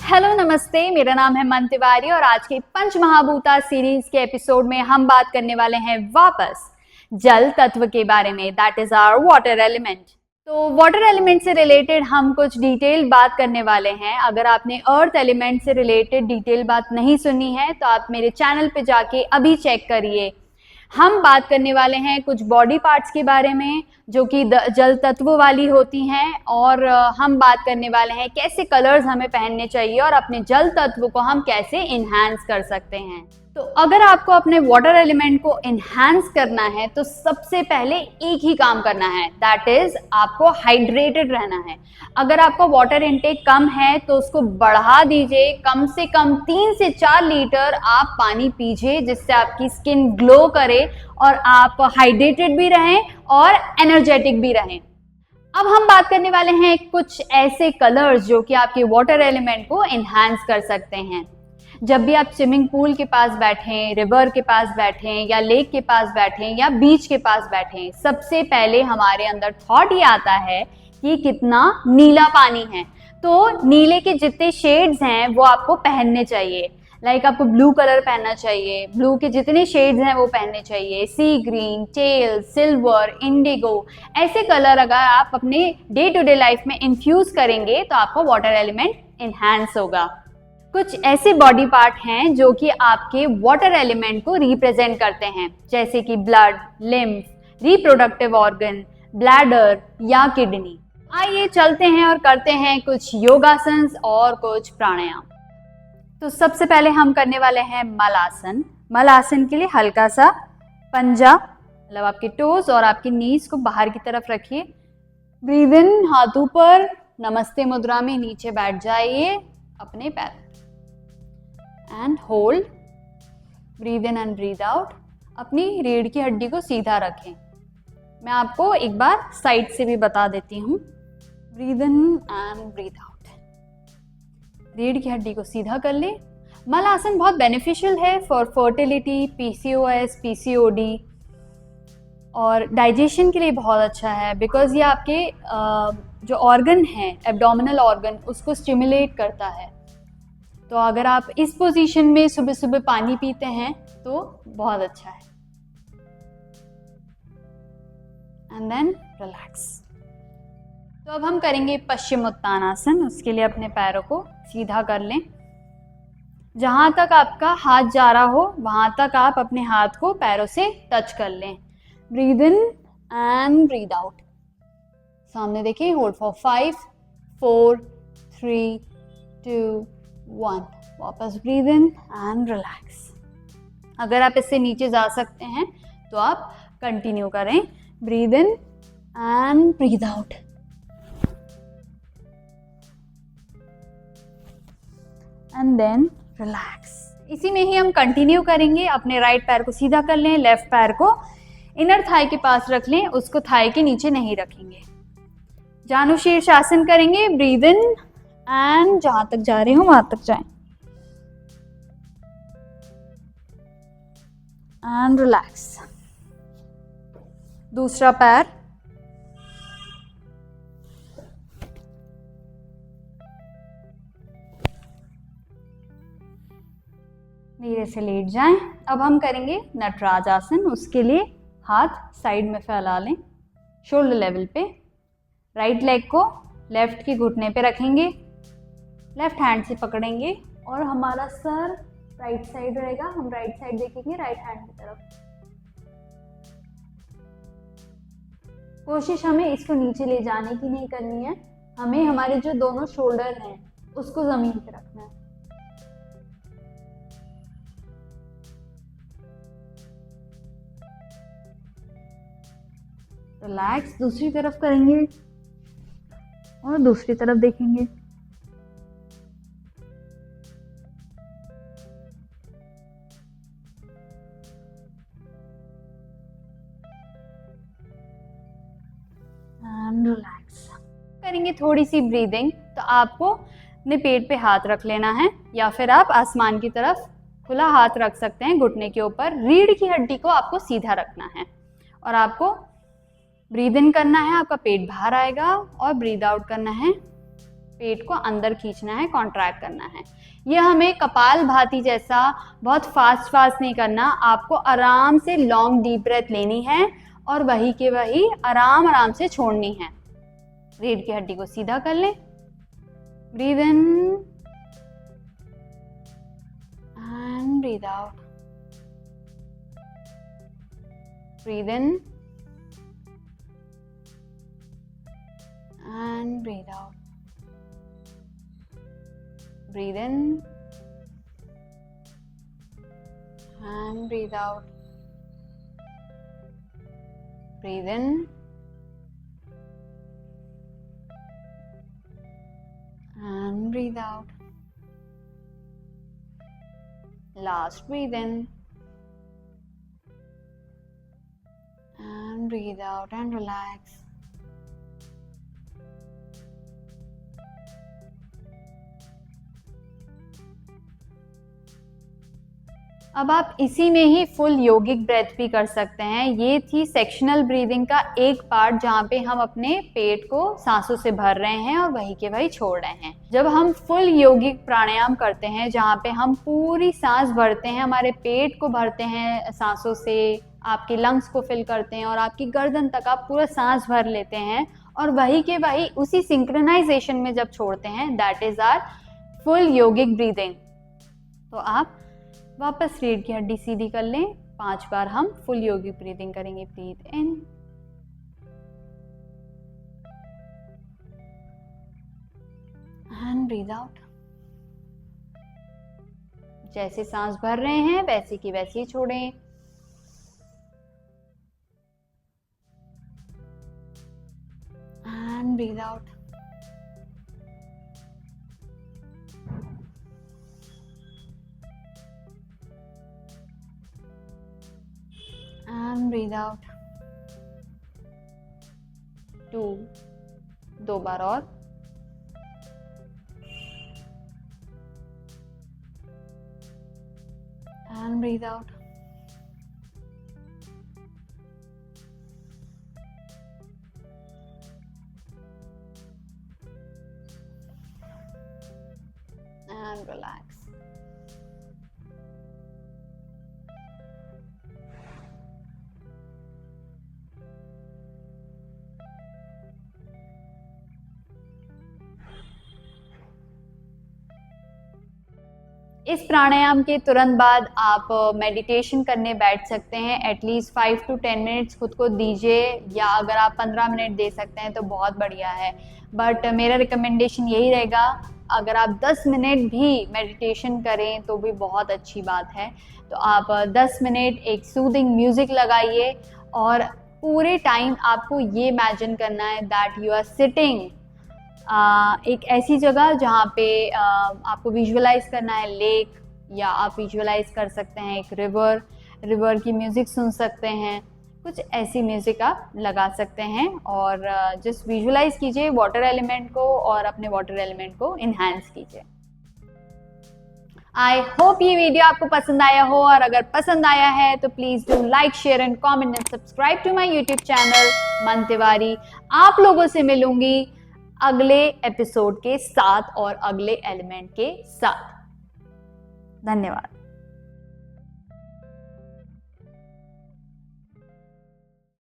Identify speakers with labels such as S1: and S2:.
S1: Hello नमस्ते, मेरा नाम है मन तिवारी और आज के पंच महाभूता सीरीज के एपिसोड में हम बात करने वाले हैं वापस जल तत्व के बारे में, that is our water element. तो वाटर एलिमेंट से रिलेटेड हम कुछ डिटेल बात करने वाले हैं। अगर आपने अर्थ एलिमेंट से रिलेटेड डिटेल बात नहीं सुनी है तो आप मेरे चैनल पे जाके अभी चेक करिए। हम बात करने वाले हैं कुछ बॉडी पार्ट्स के बारे में जो कि जल तत्व वाली होती हैं, और हम बात करने वाले हैं कैसे कलर्स हमें पहनने चाहिए और अपने जल तत्व को हम कैसे इन्हांस कर सकते हैं। तो अगर आपको अपने वाटर एलिमेंट को इन्हांस करना है तो सबसे पहले एक ही काम करना है, दैट इज आपको हाइड्रेटेड रहना है। अगर आपका वाटर इनटेक कम है तो उसको बढ़ा दीजिए, कम से कम 3 से 4 लीटर आप पानी पीजिए जिससे आपकी स्किन ग्लो करे और आप हाइड्रेटेड भी रहें और एनर्जेटिक भी रहें। अब हम बात करने वाले हैं कुछ ऐसे कलर्स जो कि आपके वाटर एलिमेंट को इन्हांस कर सकते हैं। जब भी आप स्विमिंग पूल के पास बैठें, रिवर के पास बैठें या लेक के पास बैठें या बीच के पास बैठें, सबसे पहले हमारे अंदर थॉट ये आता है कि कितना नीला पानी है। तो नीले के जितने शेड्स हैं वो आपको पहनने चाहिए। लाइक आपको ब्लू कलर पहनना चाहिए, ब्लू के जितने शेड्स हैं वो पहनने चाहिए। सी ग्रीन, टेल, सिल्वर, इंडिगो, ऐसे कलर अगर आप अपने डे टू डे लाइफ में इन्फ्यूज करेंगे तो आपका वाटर एलिमेंट इन्हांस होगा। कुछ ऐसे बॉडी पार्ट हैं जो कि आपके वाटर एलिमेंट को रिप्रेजेंट करते हैं, जैसे कि blood, lymph, reproductive organ, bladder या किडनी। आइए चलते हैं और करते हैं कुछ योगासन्स और कुछ प्राणायाम। तो सबसे पहले हम करने वाले हैं मलासन। मलासन के लिए हल्का सा पंजा, मतलब आपके टोस और आपकी नीज को बाहर की तरफ रखिए। ब्रीद इन, हाथों पर नमस्ते मुद्रा में नीचे बैठ जाइए अपने पैर, and hold, breathe in and breathe out. अपनी रीढ़ की हड्डी को सीधा रखें। मैं आपको एक बार साइड से भी बता देती हूँ। Breathe in and breathe out. रीढ़ की हड्डी को सीधा कर ले। मलासन बहुत बेनिफिशियल है फॉर फर्टिलिटी, पीसीओएस, पीसीओडी और डाइजेशन के लिए बहुत अच्छा है, बिकॉज ये आपके जो ऑर्गन है, एब्डोमिनल ऑर्गन, उसको स्टिमुलेट करता है। तो अगर आप इस पोजीशन में सुबह सुबह पानी पीते हैं तो बहुत अच्छा है। And then relax. तो अब हम करेंगे पश्चिमोत्तानासन। उसके लिए अपने पैरों को सीधा कर लें। जहां तक आपका हाथ जा रहा हो वहां तक आप अपने हाथ को पैरों से टच कर लें। Breathe in and breathe out. सामने देखिए, होल्ड फॉर 5, 4, 3, 2, 1। वापस ब्रीद इन एंड रिलैक्स। अगर आप इससे नीचे जा सकते हैं तो आप कंटिन्यू करें। Breathe in and breathe out and then relax. इसी में ही हम कंटिन्यू करेंगे। अपने राइट पैर को सीधा कर लें, लेफ्ट पैर को इनर थाई के पास रख लें, उसको थाई के नीचे नहीं रखेंगे। जानु शीर्षासन करेंगे। ब्रीद इन एंड जहां तक जा रहे हो वहां तक जाएं एंड रिलैक्स। दूसरा पैर, धीरे से लेट जाएं। अब हम करेंगे नटराज आसन। उसके लिए हाथ साइड में फैला लें, शोल्डर लेवल पे। राइट लेग को लेफ्ट के घुटने पे रखेंगे, लेफ्ट हैंड से पकड़ेंगे और हमारा सर राइट साइड रहेगा। हम राइट साइड देखेंगे, राइट हैंड की तरफ। कोशिश हमें इसको नीचे ले जाने की नहीं करनी है, हमें हमारे जो दोनों शोल्डर हैं उसको जमीन पे रखना है। रिलैक्स। दूसरी तरफ करेंगे और दूसरी तरफ देखेंगे। And relax. करेंगे थोड़ी सी ब्रीदिंग। तो आपको अपने पेट पे हाथ रख लेना है या फिर आप आसमान की तरफ खुला हाथ रख सकते हैं घुटने के ऊपर। रीढ़ की हड्डी को आपको सीधा रखना है और आपको ब्रीद इन करना है, आपका पेट बाहर आएगा, और ब्रीद आउट करना है पेट को अंदर खींचना है, कॉन्ट्रैक्ट करना है। ये हमें कपालभाति जैसा बहुत फास्ट नहीं करना, आपको आराम से लॉन्ग डीप ब्रेथ लेनी है और वही के वही आराम से छोड़नी है। रीढ़ की हड्डी को सीधा कर लें, breathe in and breathe out, breathe in and breathe out, breathe in and breathe out, breathe in and breathe out, last breathe in and breathe out and relax. अब आप इसी में ही फुल योगिक ब्रेथ भी कर सकते हैं। ये थी सेक्शनल ब्रीदिंग का एक पार्ट जहाँ पे हम अपने पेट को सांसों से भर रहे हैं और वही के वही छोड़ रहे हैं। जब हम फुल योगिक प्राणायाम करते हैं जहाँ पे हम पूरी सांस भरते हैं, हमारे पेट को भरते हैं सांसों से, आपके लंग्स को फिल करते हैं और आपकी गर्दन तक आप पूरा सांस भर लेते हैं और वही के वही उसी सिंक्रोनाइजेशन में जब छोड़ते हैं, that is our full yogic breathing. तो आप वापस रीढ़ की हड्डी सीधी कर लें, 5 बार हम फुल योगिक ब्रीदिंग करेंगे। Breathe in and breathe out. जैसे सांस भर रहे हैं वैसे की वैसे ही छोड़ें। And breathe out. and breathe out। 2 बार और। and breathe out। and relax। इस प्राणायाम के तुरंत बाद आप मेडिटेशन करने बैठ सकते हैं। एटलीस्ट 5 to 10 मिनट्स खुद को दीजिए, या अगर आप 15 मिनट दे सकते हैं तो बहुत बढ़िया है। बट मेरा रिकमेंडेशन यही रहेगा, अगर आप 10 मिनट भी मेडिटेशन करें तो भी बहुत अच्छी बात है। तो आप 10 मिनट एक सूदिंग म्यूज़िक लगाइए और पूरे टाइम आपको ये इमेजिन करना है दैट यू आर सिटिंग एक ऐसी जगह जहाँ पे आपको विजुअलाइज करना है लेक, या आप विजुअलाइज कर सकते हैं एक रिवर की म्यूज़िक सुन सकते हैं। कुछ ऐसी म्यूज़िक आप लगा सकते हैं और जस्ट विजुअलाइज कीजिए वाटर एलिमेंट को और अपने वाटर एलिमेंट को इन्हांस कीजिए। आई होप ये वीडियो आपको पसंद आया हो, और अगर पसंद आया है तो please do like, share and comment and subscribe to my YouTube channel Man Tiwari. आप लोगों से मिलूंगी अगले एपिसोड के साथ और अगले एलिमेंट के साथ। धन्यवाद।